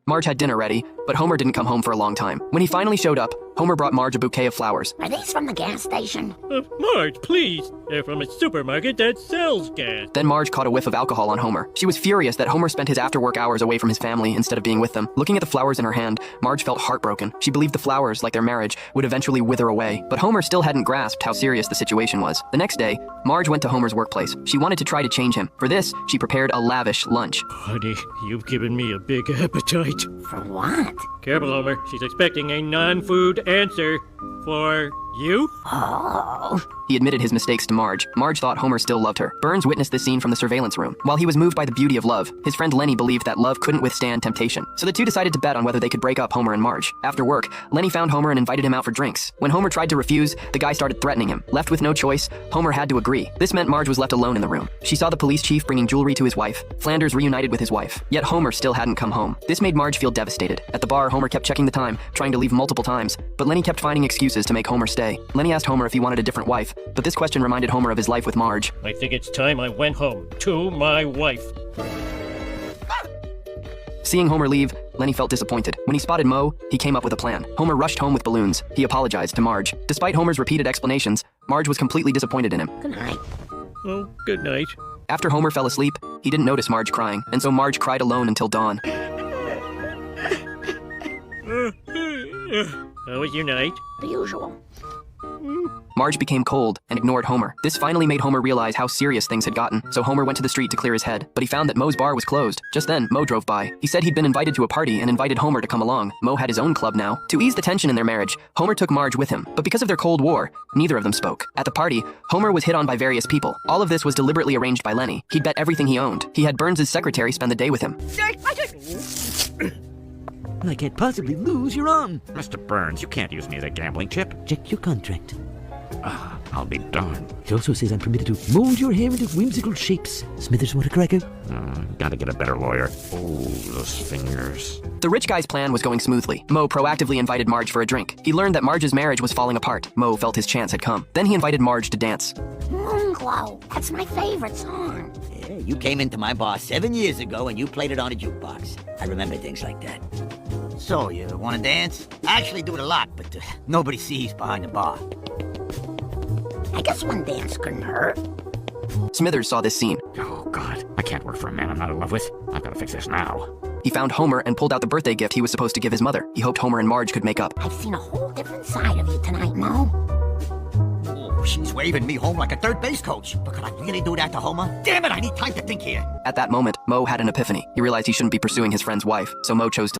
Marge had dinner ready, but Homer didn't come home for a long time. When he finally showed up, Homer brought Marge a bouquet of flowers. Are these from the gas station? Marge, please. They're from a supermarket that sells gas. Then Marge caught a whiff of alcohol on Homer. She was furious that Homer spent his after-work hours away from his family instead of being with them. Looking at the flowers in her hand, Marge felt heartbroken. She believed the flowers, like their marriage, would eventually wither away. But Homer still hadn't grasped how serious the situation was. The next day, Marge went to Homer's workplace. She wanted to try to change him. For this, she prepared a lavish lunch. Honey, you've given me a big appetite. For what? Careful, Homer. She's expecting a non-food answer. For you? Oh. He admitted his mistakes to Marge. Marge thought Homer still loved her. Burns witnessed this scene from the surveillance room. While he was moved by the beauty of love, his friend Lenny believed that love couldn't withstand temptation. So the two decided to bet on whether they could break up Homer and Marge. After work, Lenny found Homer and invited him out for drinks. When Homer tried to refuse, the guy started threatening him. Left with no choice, Homer had to agree. This meant Marge was left alone in the room. She saw the police chief bringing jewelry to his wife. Flanders reunited with his wife. Yet Homer still hadn't come home. This made Marge feel devastated. At the bar, Homer kept checking the time, trying to leave multiple times, but Lenny kept finding excuses to make Homer stay. Lenny asked Homer if he wanted a different wife, but this question reminded Homer of his life with Marge. I think it's time I went home to my wife. Seeing Homer leave, Lenny felt disappointed. When he spotted Moe, he came up with a plan. Homer rushed home with balloons. He apologized to Marge. Despite Homer's repeated explanations, Marge was completely disappointed in him. Good night. Oh, good night. After Homer fell asleep, he didn't notice Marge crying, and so Marge cried alone until dawn. How was your night? The usual. Marge became cold and ignored Homer. This finally made Homer realize how serious things had gotten, so Homer went to the street to clear his head, but he found that Moe's bar was closed. Just then, Moe drove by. He said he'd been invited to a party and invited Homer to come along. Moe had his own club now. To ease the tension in their marriage, Homer took Marge with him, but because of their Cold War, neither of them spoke. At the party, Homer was hit on by various people. All of this was deliberately arranged by Lenny. He'd bet everything he owned. He had Burns' secretary spend the day with him. I can't possibly lose your arm. Mr. Burns, you can't use me as a gambling chip. Check your contract. I'll be darned. It also says I'm permitted to mold your hair into whimsical shapes. Smithers, want a cracker? Gotta get a better lawyer. Oh, those fingers. The rich guy's plan was going smoothly. Moe proactively invited Marge for a drink. He learned that Marge's marriage was falling apart. Moe felt his chance had come. Then he invited Marge to dance. Moonglow. That's my favorite song. Yeah, you came into my bar 7 years ago and you played it on a jukebox. I remember things like that. So, you want to dance? I actually do it a lot, but nobody sees behind the bar. I guess one dance couldn't hurt. Smithers saw this scene. Oh, God. I can't work for a man I'm not in love with. I've got to fix this now. He found Homer and pulled out the birthday gift he was supposed to give his mother. He hoped Homer and Marge could make up. I've seen a whole different side of you tonight, Mo. Oh, she's waving me home like a third base coach. But could I really do that to Homer? Damn it, I need time to think here. At that moment, Moe had an epiphany. He realized he shouldn't be pursuing his friend's wife, so Moe chose to